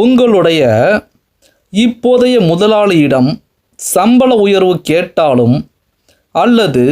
உங்களுடைய இப்போதைய முதலாளியிடம் சம்பள உயர்வு கேட்டாலும் அல்லது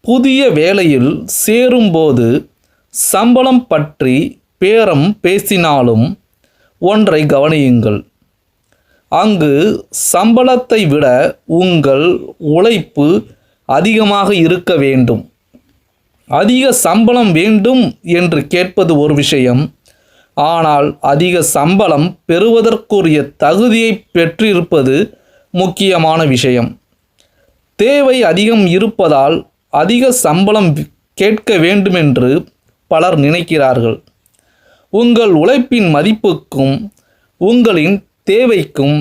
புதிய வேலையில் சேரும்போது சம்பளம் பற்றி பேரம் பேசினாலும் ஒன்றை கவனியுங்கள். அங்கு சம்பளத்தை விட உங்கள் உழைப்பு அதிகமாக இருக்க வேண்டும். அதிக சம்பளம் வேண்டும் என்று கேட்பது ஒரு விஷயம். ஆனால் அதிக சம்பளம் பெறுவதற்குரிய தகுதியை பெற்றிருப்பது முக்கியமான விஷயம். தேவை அதிகம் இருப்பதால் அதிக சம்பளம் கேட்க வேண்டுமென்று பலர் நினைக்கிறார்கள். உங்கள் உழைப்பின் மதிப்புக்கும் உங்களின் தேவைக்கும்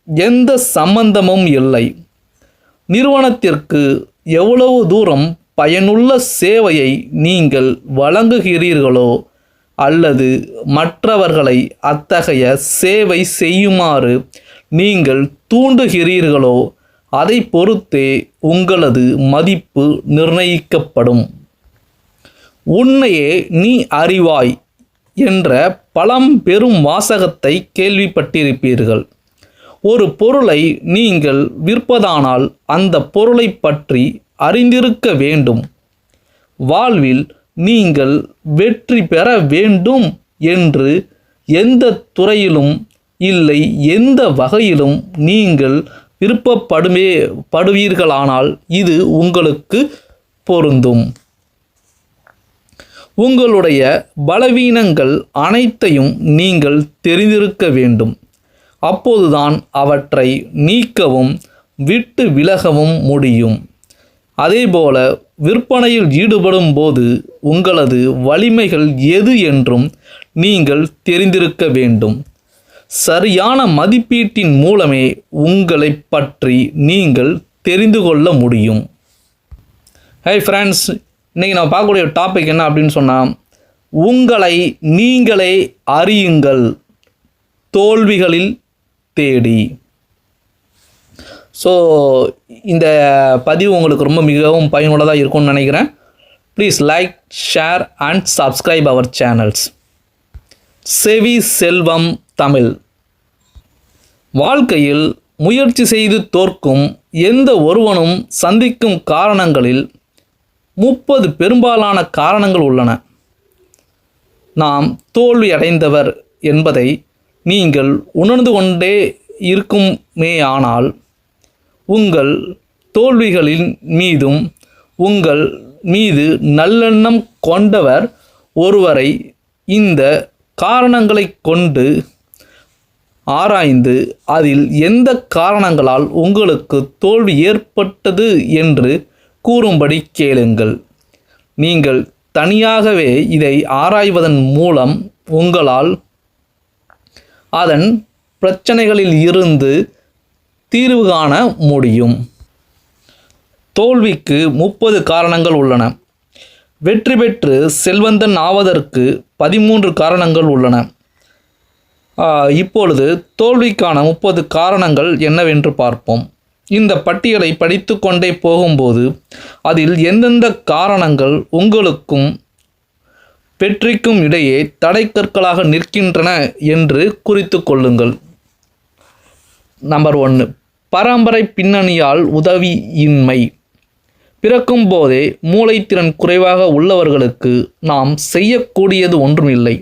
எந்த சம்பந்தமும் இல்லை. நிறுவனத்திற்கு எவ்வளவு தூரம் பயனுள்ள சேவையை நீங்கள் வழங்குகிறீர்களோ அல்லது மற்றவர்களை அத்தகைய சேவை செய்யுமாறு நீங்கள் தூண்டுகிறீர்களோ அதை பொறுத்தே உங்களது மதிப்பு நிர்ணயிக்கப்படும். உன்னையே நீ அறிவாய் என்ற பழம்பெரும் வாசகத்தை கேள்விப்பட்டிருப்பீர்கள். ஒரு பொருளை நீங்கள் விற்பதானால் அந்த பொருளை பற்றி அறிந்திருக்க வேண்டும். வாழ்வில் நீங்கள் வெற்றி பெற வேண்டும் என்று எந்த துறையிலும் இல்லை எந்த வகையிலும் நீங்கள் விருப்பப்படுவீர்களானால் இது உங்களுக்கு பொருந்தும். உங்களுடைய பலவீனங்கள் அனைத்தையும் நீங்கள் தெரிந்திருக்க வேண்டும். அப்போதுதான் அவற்றை நீக்கவும் விட்டு விலகவும் முடியும். அதேபோல விற்பனையில் ஈடுபடும் போது உங்களது வலிமைகள் எது என்றும் நீங்கள் தெரிந்திருக்க வேண்டும். சரியான மதிப்பீட்டின் மூலமே உங்களை பற்றி நீங்கள் தெரிந்து கொள்ள முடியும். ஹே ஃப்ரெண்ட்ஸ், இன்றைக்கி நம்ம பார்க்கக்கூடிய டாபிக் என்ன அப்படின்னு சொன்னால், உங்களை நீங்களே அறியுங்கள் தோல்விகளில் தேடி. ஸோ இந்த பதிவு உங்களுக்கு ரொம்ப மிகவும் பயனுள்ளதாக இருக்கும்னு நினைக்கிறேன். Please like, share and subscribe our channels. Chevi Selvam Tamil. வாழ்க்கையில் முயற்சி செய்து தோற்கும் எந்த ஒருவனும் சந்திக்கும் காரணங்களில் 30 பெரும்பாலான காரணங்கள் உள்ளன. நாம் தோல்வி அடைந்தவர் என்பதை நீங்கள் உணர்ந்து கொண்டே இருக்குமேயானால் உங்கள் தோல்விகளின் மீதும் உங்கள் மீது நல்லெண்ணம் கொண்டவர் ஒருவரை இந்த காரணங்களை கொண்டு ஆராய்ந்து அதில் எந்த காரணங்களால் உங்களுக்கு தோல்வி ஏற்பட்டது என்று கூறும்படி கேளுங்கள். நீங்கள் தனியாகவே இதை ஆராய்வதன் மூலம் உங்களால் அதன் பிரச்சனைகளில் இருந்து தீர்வு காண முடியும். தோல்விக்கு 30 காரணங்கள் உள்ளன. வெற்றி பெற்று செல்வந்தன் ஆவதற்கு 13 காரணங்கள் உள்ளன. இப்பொழுது தோல்விக்கான 30 காரணங்கள் என்னவென்று பார்ப்போம். இந்த பட்டியலை படித்து கொண்டே போகும்போது அதில் எந்தெந்த காரணங்கள் உங்களுக்கும் வெற்றிக்கும் இடையே தடைக்கற்களாக நிற்கின்றன என்று குறித்து கொள்ளுங்கள். நம்பர் 1, பரம்பரை பின்னணியால் உதவியின்மை. பிறக்கும் போதே மூளைத்திறன் குறைவாக உள்ளவர்களுக்கு நாம் செய்யக்கூடியது ஒன்றுமில்லை.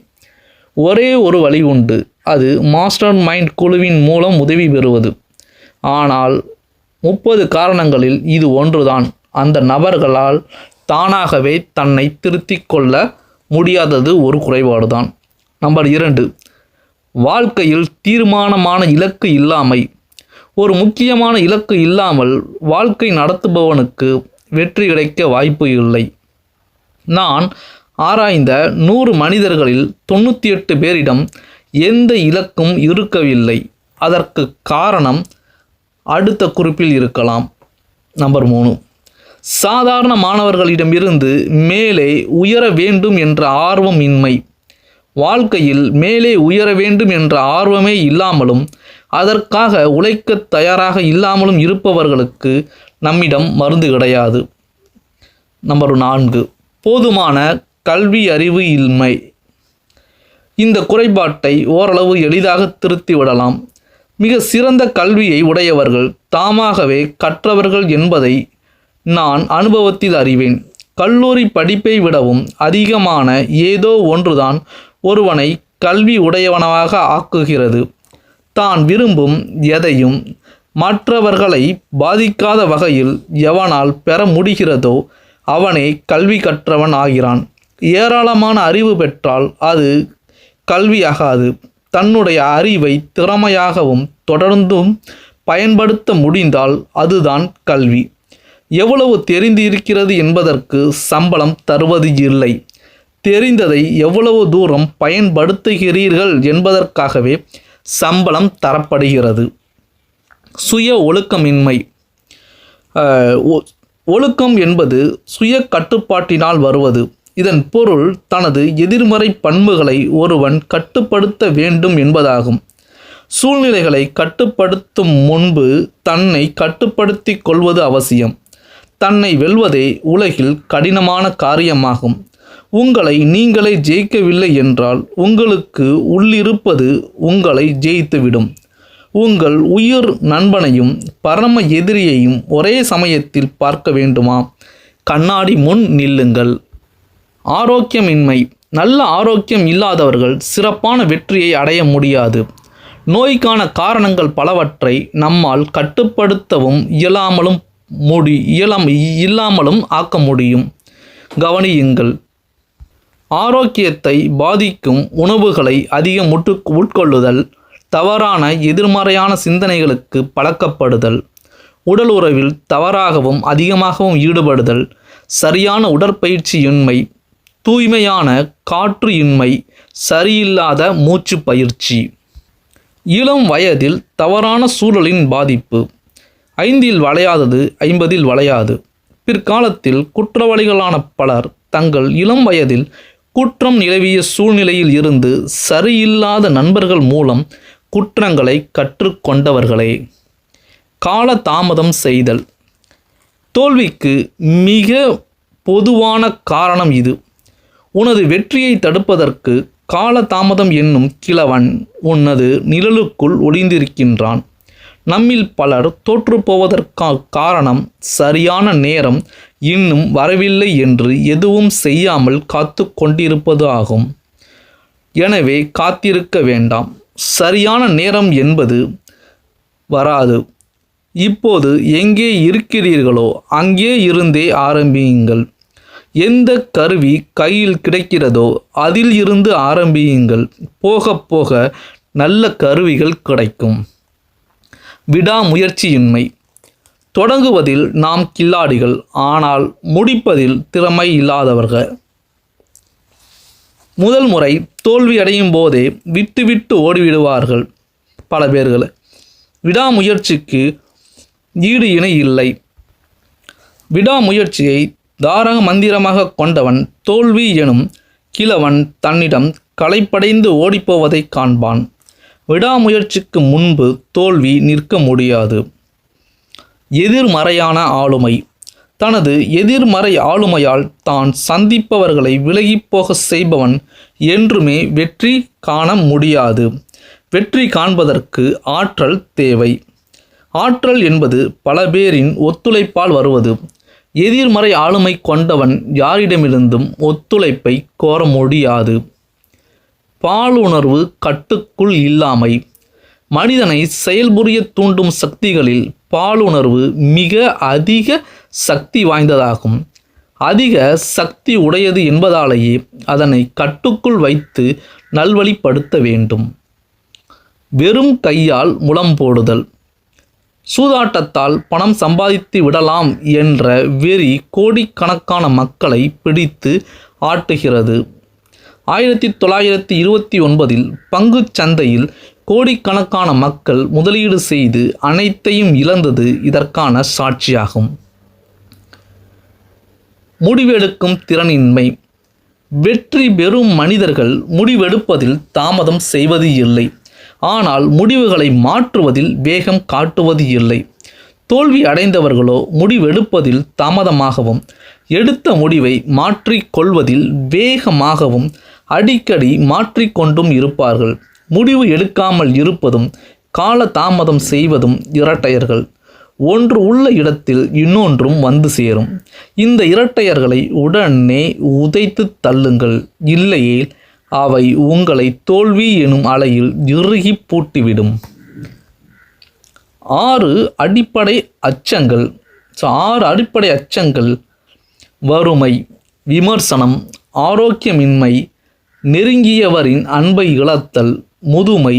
ஒரே ஒரு வழி உண்டு, அது மாஸ்டர் மைண்ட் குழுவின் மூலம் உதவி பெறுவது. ஆனால் 30 காரணங்களில் இது ஒன்றுதான் அந்த நபர்களால் தானாகவே தன்னை திருத்திக் கொள்ள முடியாதது ஒரு குறைபாடுதான். நம்பர் 2, வாழ்க்கையில் தீர்மானமான இலக்கு இல்லாமை. ஒரு முக்கியமான இலக்கு இல்லாமல் வாழ்க்கை நடத்துபவனுக்கு வெற்றி கிடைக்க வாய்ப்பு இல்லை. நான் ஆராய்ந்த 100 மனிதர்களில் 98 பேரிடம் எந்த இலக்கும் இருக்கவில்லை. அதற்கு காரணம் அடுத்த குறிப்பில் இருக்கலாம். நம்பர் 3, சாதாரண மாணவர்களிடமிருந்து மேலே உயர வேண்டும் என்ற ஆர்வம் இன்மை. வாழ்க்கையில் மேலே உயர வேண்டும் என்ற ஆர்வமே இல்லாமலும் அதற்காக உழைக்க தயாராக இல்லாமலும் இருப்பவர்களுக்கு நம்மிடம் மருந்து கிடையாது. நம்பர் 4, போதுமான கல்வி அறிவு இன்மை. இந்த குறைபாட்டை ஓரளவு எளிதாக திருத்திவிடலாம். மிக சிறந்த கல்வியை உடையவர்கள் தாமாகவே கற்றவர்கள் என்பதை நான் அனுபவத்தில் அறிவேன். கல்லூரி படிப்பை விடவும் அதிகமான ஏதோ ஒன்றுதான் ஒருவனை கல்வி உடையவனாக ஆக்குகிறது. தான் விரும்பும் எதையும் மற்றவர்களை பாதிக்காத வகையில் எவனால் பெற முடிகிறதோ அவனே கல்வி கற்றவன் ஆகிறான். ஏராளமான அறிவு பெற்றால் அது கல்வியாகாது. தன்னுடைய அறிவை திறமையாகவும் தொடர்ந்தும் பயன்படுத்த முடிந்தால் அதுதான் கல்வி. எவ்வளவு தெரிந்திருக்கிறது என்பதற்கு சம்பளம் தருவது இல்லை. தெரிந்ததை எவ்வளவு தூரம் பயன்படுத்துகிறீர்கள் என்பதற்காகவே சம்பளம் தரப்படுகிறது. சுய ஒழுக்கமின்மை. ஒழுக்கம் என்பது சுய கட்டுப்பாட்டினால் வருவது. இதன் பொருள் தனது எதிர்மறை பண்புகளை ஒருவன் கட்டுப்படுத்த வேண்டும் என்பதாகும். சூழ்நிலைகளை கட்டுப்படுத்தும் முன்பு தன்னை கட்டுப்படுத்தி கொள்வது அவசியம். தன்னை வெல்வதே உலகில் கடினமான காரியமாகும். உங்களை நீங்களே ஜெயிக்கவில்லை என்றால் உங்களுக்கு உள்ளிருப்பது உங்களை ஜெயித்துவிடும். உங்கள் உயிர் நண்பனையும் பரம எதிரியையும் ஒரே சமயத்தில் பார்க்க வேண்டுமா? கண்ணாடி முன் நில்லுங்கள். ஆரோக்கியமின்மை. நல்ல ஆரோக்கியம் இல்லாதவர்கள் சிறப்பான வெற்றியை அடைய முடியாது. நோய்க்கான காரணங்கள் பலவற்றை நம்மால் கட்டுப்படுத்தவும் இயலாமலும் ஆக்க முடியும். கவனியுங்கள். ஆரோக்கியத்தை பாதிக்கும் உணவுகளை அதிகம் உட்கொள்ளுதல், தவறான எதிர்மறையான சிந்தனைகளுக்கு பழக்கப்படுதல், உடல் உறவில் தவறாகவும் அதிகமாகவும் ஈடுபடுதல், சரியான உடற்பயிற்சியின்மை, தூய்மையான காற்று இன்மை, சரியில்லாத மூச்சு பயிற்சி. இளம் வயதில் தவறான சூழலின் பாதிப்பு. 5 வளையாதது 50 வளையாது. பிற்காலத்தில் குற்றவாளிகளான பலர் தங்கள் இளம் வயதில் குற்றம் நிலவிய சூழ்நிலையில் இருந்து சரியில்லாத நண்பர்கள் மூலம் குற்றங்களை கற்றுக்கொண்டவர்களே. கால தாமதம் செய்தல். தோல்விக்கு மிக பொதுவான காரணம் இது. உனது வெற்றியை தடுப்பதற்கு கால தாமதம் என்னும் கிழவன் உனது நிழலுக்குள் ஒளிந்திருக்கின்றான். நம்மில் பலர் தோற்றுப்போவதற்கான காரணம் சரியான நேரம் இன்னும் வரவில்லை என்று எதுவும் செய்யாமல் காத்து கொண்டிருப்பது ஆகும். எனவே காத்திருக்க வேண்டாம். சரியான நேரம் என்பது வராது. இப்போது எங்கே இருக்கிறீர்களோ அங்கே இருந்தே ஆரம்பியுங்கள். எந்த கருவி கையில் கிடைக்கிறதோ அதில் இருந்து ஆரம்பியுங்கள். போக போக நல்ல கருவிகள் கிடைக்கும். விடாமுயற்சியின்மை. தொடங்குவதில் நாம் கில்லாடிகள், ஆனால் முடிப்பதில் திறமை இல்லாதவர்கள். முதல் முறை தோல்வி அடையும் போதே விட்டு ஓடிவிடுவார்கள் பல பேர்கள். விடாமுயற்சிக்கு ஈடு இணை இல்லை. விடாமுயற்சியை தாரக மந்திரமாக கொண்டவன் தோல்வி எனும் கிழவன் தன்னிடம் களைப்படைந்து ஓடிப்போவதை காண்பான். விடாமுயற்சிக்கு முன்பு தோல்வி நிற்க முடியாது. எதிர்மறையான ஆளுமை. தனது எதிர்மறை ஆளுமையால் தான் சந்திப்பவர்களை விலகிப்போக செய்பவன் என்றுமே வெற்றி காண முடியாது. வெற்றி காண்பதற்கு ஆற்றல் தேவை. ஆற்றல் என்பது பல பேரின் ஒத்துழைப்பால் வருவது. எதிர்மறை ஆளுமை கொண்டவன் யாரிடமிருந்தும் ஒத்துழைப்பை கோர முடியாது. பாலுணர்வு கட்டுக்குள் இல்லாமை. மனிதனை செயல்புரிய தூண்டும் சக்திகளில் பாலுணர்வு மிக அதிக சக்தி வாய்ந்ததாகும். அதிக சக்தி உடையது என்பதாலேயே அதனை கட்டுக்குள் வைத்து நல்வழிப்படுத்த வேண்டும். வெறும் கையால் முலம் போடுதல். சூதாட்டத்தால் பணம் சம்பாதித்து விடலாம் என்ற வெறி கோடிக்கணக்கான மக்களை பிடித்து ஆட்டுகிறது. 1929 பங்குச் சந்தையில் கோடிக்கணக்கான மக்கள் முதலீடு செய்து அனைத்தையும் இழந்தது இதற்கான சாட்சியாகும். முடிவெடுக்கும் திறனின்மை. வெற்றி பெறும் மனிதர்கள் முடிவெடுப்பதில் தாமதம் செய்வது இல்லை. ஆனால் முடிவுகளை மாற்றுவதில் வேகம் காட்டுவது இல்லை. தோல்வி அடைந்தவர்களோ முடிவெடுப்பதில் தாமதமாகவும் எடுத்த முடிவை மாற்றிக்கொள்வதில் வேகமாகவும் அடிக்கடி மாற்றிக்கொண்டும் இருப்பார்கள். முடிவு எடுக்காமல் இருப்பதும் கால தாமதம் செய்வதும் இரட்டையர்கள். ஒன்று உள்ள இடத்தில் இன்னொன்றும் வந்து சேரும். இந்த இரட்டையர்களை உடனே உதைத்து தள்ளுங்கள், இல்லையே அவை உங்களை தோல்வி எனும் அலையில் இறுகி பூட்டிவிடும். 6 அடிப்படை அச்சங்கள். 6 அடிப்படை அச்சங்கள்: வறுமை, விமர்சனம், ஆரோக்கியமின்மை, நெருங்கியவரின் அன்பை இழத்தல், முதுமை,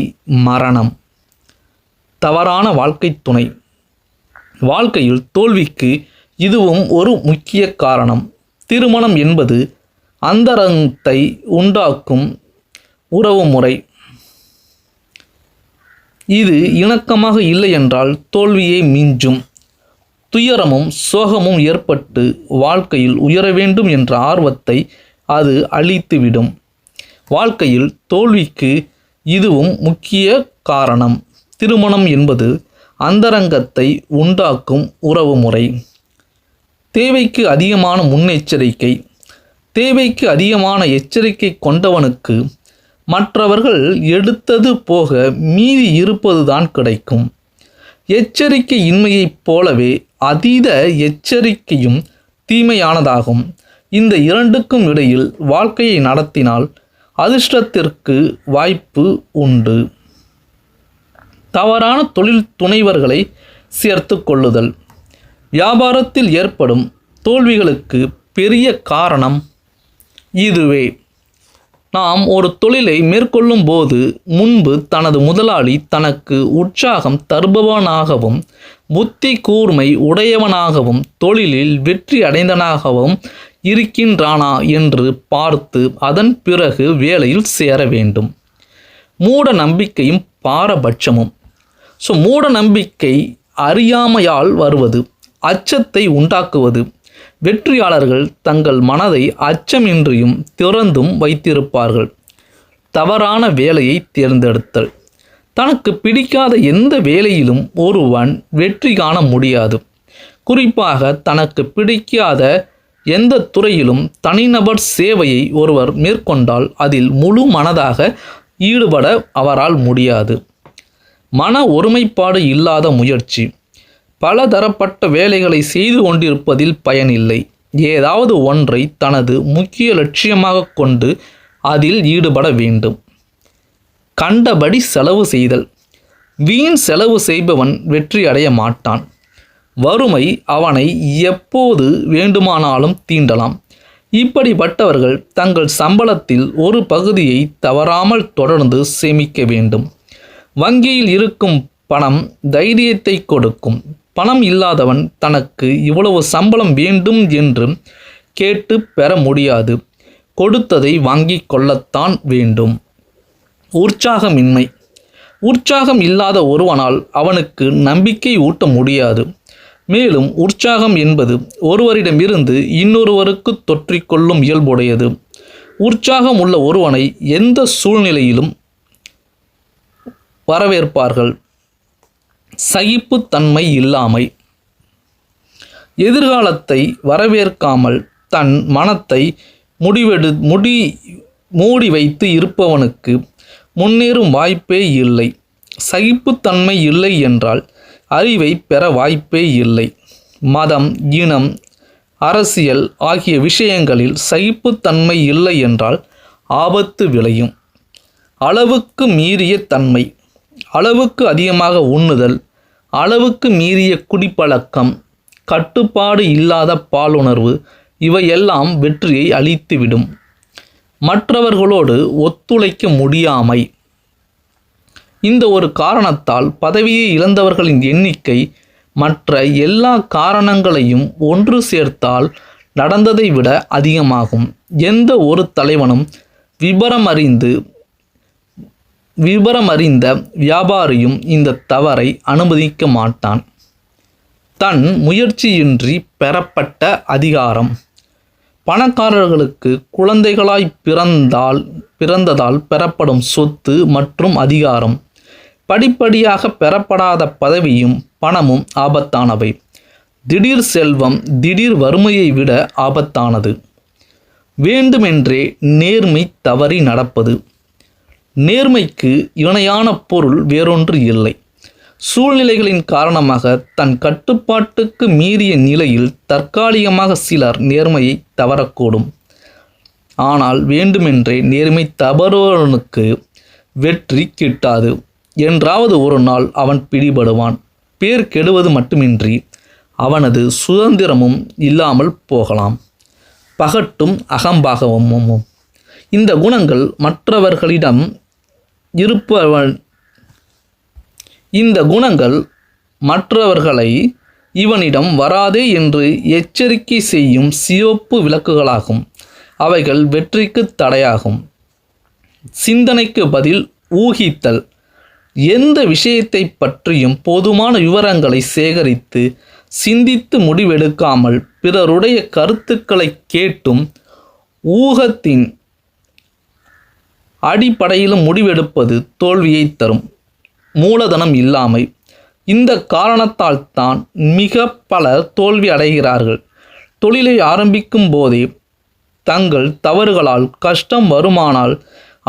மரணம். தவறான வாழ்க்கை துணை. வாழ்க்கையில் தோல்விக்கு இதுவும் ஒரு முக்கிய காரணம். திருமணம் என்பது அந்தரங்கத்தை உண்டாக்கும் உறவுமுறை. இது இணக்கமாக இல்லை என்றால் தோல்வியை மிஞ்சும். துயரமும் சோகமும் ஏற்பட்டு வாழ்க்கையில் உயர வேண்டும் என்ற ஆர்வத்தை அது அழித்துவிடும். வாழ்க்கையில் தோல்விக்கு இதுவும் முக்கிய காரணம். திருமணம் என்பது அந்தரங்கத்தை உண்டாக்கும் உறவுமுறை. தேவைக்கு அதிகமான முன்னெச்சரிக்கை. தேவைக்கு அதிகமான எச்சரிக்கை கொண்டவனுக்கு மற்றவர்கள் எடுத்தது போக மீதி இருப்பதுதான் கிடைக்கும். எச்சரிக்கை இன்மையைப் போலவே அதீத எச்சரிக்கையும் தீமையானதாகும். இந்த இரண்டுக்கும் இடையில் வாழ்க்கையை நடத்தினால் அதிர்ஷ்டத்திற்கு வாய்ப்பு உண்டு. தவறான தொழில் துணைவர்களை சேர்த்து கொள்ளுதல். வியாபாரத்தில் ஏற்படும் தோல்விகளுக்கு பெரிய காரணம் இதுவே. நாம் ஒரு தொழிலை மேற்கொள்ளும் போது முன்பு தனது முதலாளி தனக்கு உற்சாகம் தருபவனாகவும் புத்தி கூர்மை உடையவனாகவும் தொழிலில் வெற்றி அடைந்தவனாகவும் இருக்கின்றானா என்று பார்த்து அதன் பிறகு வேலையில் சேர வேண்டும். மூட நம்பிக்கையும் பாரபட்சமும். மூட நம்பிக்கை அறியாமையால் வருவது, அச்சத்தை உண்டாக்குவது. வெற்றியாளர்கள் தங்கள் மனதை அச்சமின்றியும் திறந்தும் வைத்திருப்பார்கள். தவறான வேலையை தேர்ந்தெடுத்தல். தனக்கு பிடிக்காத எந்த வேலையிலும் ஒருவன் வெற்றி காண முடியாது. குறிப்பாக தனக்கு பிடிக்காத எந்த துறையிலும் தனிநபர் சேவையை ஒருவர் மேற்கொண்டால் அதில் முழு மனதாக ஈடுபட அவரால் முடியாது. மன ஒருமைப்பாடு இல்லாத முயற்சி. பலதரப்பட்ட வேலைகளை செய்து கொண்டிருப்பதில் பயனில்லை. ஏதாவது ஒன்றை தனது முக்கிய லட்சியமாக கொண்டு அதில் ஈடுபட வேண்டும். கண்டபடி செலவு செய்தல். வீண் செலவு செய்பவன் வெற்றி அடைய மாட்டான். வறுமை அவனை எப்போது வேண்டுமானாலும் தீண்டலாம். இப்படிப்பட்டவர்கள் தங்கள் சம்பளத்தில் ஒரு பகுதியை தவறாமல் தொடர்ந்து சேமிக்க வேண்டும். வங்கியில் இருக்கும் பணம் தைரியத்தை கொடுக்கும். பணம் இல்லாதவன் தனக்கு இவ்வளவு சம்பளம் வேண்டும் என்று கேட்டு பெற முடியாது. கொடுத்ததை வாங்கி கொள்ளத்தான் வேண்டும். உற்சாகமின்மை. உற்சாகம் இல்லாத ஒருவனால் அவனுக்கு நம்பிக்கை ஊட்ட முடியாது. மேலும் உற்சாகம் என்பது ஒருவரிடமிருந்து இன்னொருவருக்கு தொற்றிக்கொள்ளும் இயல்புடையது. உற்சாகம் உள்ள ஒருவனை எந்த சூழ்நிலையிலும் வரவேற்பார்கள். சகிப்புத்தன்மை இல்லாமை. எதிர்காலத்தை வரவேற்காமல் தன் மனத்தை மூடி வைத்து இருப்பவனுக்கு முன்னேறும் வாய்ப்பே இல்லை. சகிப்புத்தன்மை இல்லை என்றால் அறிவை பெற வாய்ப்பே இல்லை. மதம், இனம், அரசியல் ஆகிய விஷயங்களில் சகிப்புத்தன்மை இல்லை என்றால் ஆபத்து விளையும். அளவுக்கு மீறிய தன்மை. அளவுக்கு அதிகமாக உண்ணுதல், அளவுக்கு மீறிய குடிப்பழக்கம், கட்டுப்பாடு இல்லாத பாலுணர்வு இவையெல்லாம் வெற்றியை அளித்துவிடும். மற்றவர்களோடு ஒத்துழைக்க முடியாமை. இந்த ஒரு காரணத்தால் பதவியை இழந்தவர்களின் எண்ணிக்கை மற்ற எல்லா காரணங்களையும் ஒன்று சேர்த்தால் நடந்ததை விட அதிகமாகும். எந்த ஒரு தலைவனும் விபரமறிந்த வியாபாரியும் இந்த தவறை அனுமதிக்க மாட்டான். தன் முயற்சியின்றி பெறப்பட்ட அதிகாரம். பணக்காரர்களுக்கு குழந்தைகளாய் பிறந்ததால் பெறப்படும் சொத்து மற்றும் அதிகாரம். படிப்படியாக பெறப்படாத பதவியும் பணமும் ஆபத்தானவை. திடீர் செல்வம் திடீர் வறுமையை விட ஆபத்தானது. வேண்டுமென்றே நேர்மை தவறி நடப்பது. நேர்மைக்கு இணையான பொருள் வேறொன்று இல்லை. சூழ்நிலைகளின் காரணமாக தன் கட்டுப்பாட்டுக்கு மீறிய நிலையில் தற்காலிகமாக சிலர் நேர்மையை தவறக்கூடும். ஆனால் வேண்டுமென்றே நேர்மை தவறுவனுக்கு வெற்றி கிட்டாது. என்றாவது ஒரு நாள் அவன் பிடிபடுவான். பேர் கெடுவது மட்டுமின்றி அவனது சுதந்திரமும் இல்லாமல் போகலாம். பகட்டும் அகம்பாகமும் இந்த குணங்கள் மற்றவர்களிடம் மற்றவர்களை இவனிடம் வராதே என்று எச்சரிக்கை செய்யும் சிவப்பு விளக்குகளாகும். அவைகள் வெற்றிக்கு தடையாகும். சிந்தனைக்கு பதில் ஊகித்தல். எந்த விஷயத்தை பற்றியும் போதுமான விவரங்களை சேகரித்து சிந்தித்து முடிவெடுக்காமல் பிறருடைய கருத்துக்களை கேட்டும் ஊகத்தின் அடிப்படையிலும் முடிவெடுப்பது தோல்வியை தரும். மூலதனம் இல்லாமை. இந்த காரணத்தால் தான் மிக பலர் தோல்வி அடைகிறார்கள். தொழிலை ஆரம்பிக்கும் போதே தங்கள் தவறுகளால் கஷ்டம் வருமானால்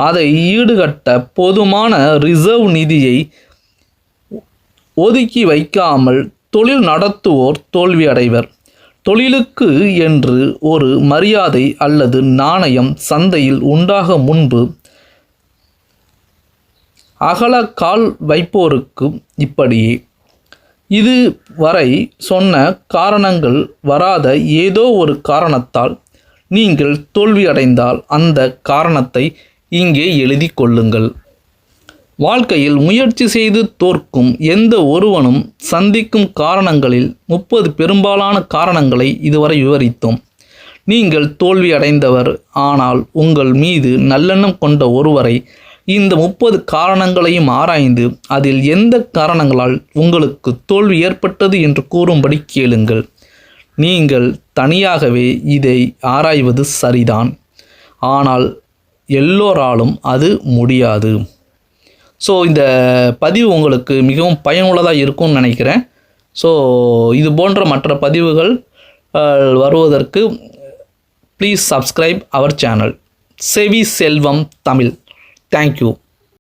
அதை ஈடுகட்ட போதுமான ரிசர்வ் நிதியை ஒதுக்கி வைக்காமல் தொழில் நடத்துவோர் தோல்வி அடைவர். தொழிலுக்கு என்று ஒரு மரியாதை அல்லது நாணயம் சந்தையில் உண்டாக முன்பு அகல கால் வைப்போருக்கு இப்படியே. இது வரை சொன்ன காரணங்கள் வராத ஏதோ ஒரு காரணத்தால் நீங்கள் தோல்வி அடைந்தால் அந்த காரணத்தை இங்கே எழுதி கொள்ளுங்கள். வாழ்க்கையில் முயற்சி செய்து தோற்கும் எந்த ஒருவனும் சந்திக்கும் காரணங்களில் 30 பெரும்பாலான காரணங்களை இதுவரை விவரித்தோம். நீங்கள் தோல்வி அடைந்தவர் ஆனால் உங்கள் மீது நல்லெண்ணம் கொண்ட ஒருவரை இந்த 30 காரணங்களையும் ஆராய்ந்து அதில் எந்த காரணங்களால் உங்களுக்கு தோல்வி ஏற்பட்டது என்று கூறும்படி கேளுங்கள். நீங்கள் தனியாகவே இதை ஆராய்வது சரிதான், ஆனால் எல்லோராலும் அது முடியாது. ஸோ இந்த பதிவு உங்களுக்கு மிகவும் பயனுள்ளதாக இருக்கும்னு நினைக்கிறேன். ஸோ இது போன்ற மற்ற பதிவுகள் வருவதற்கு ப்ளீஸ் சப்ஸ்கிரைப் அவர் சேனல் செவி செல்வம் தமிழ். தேங்க்யூ.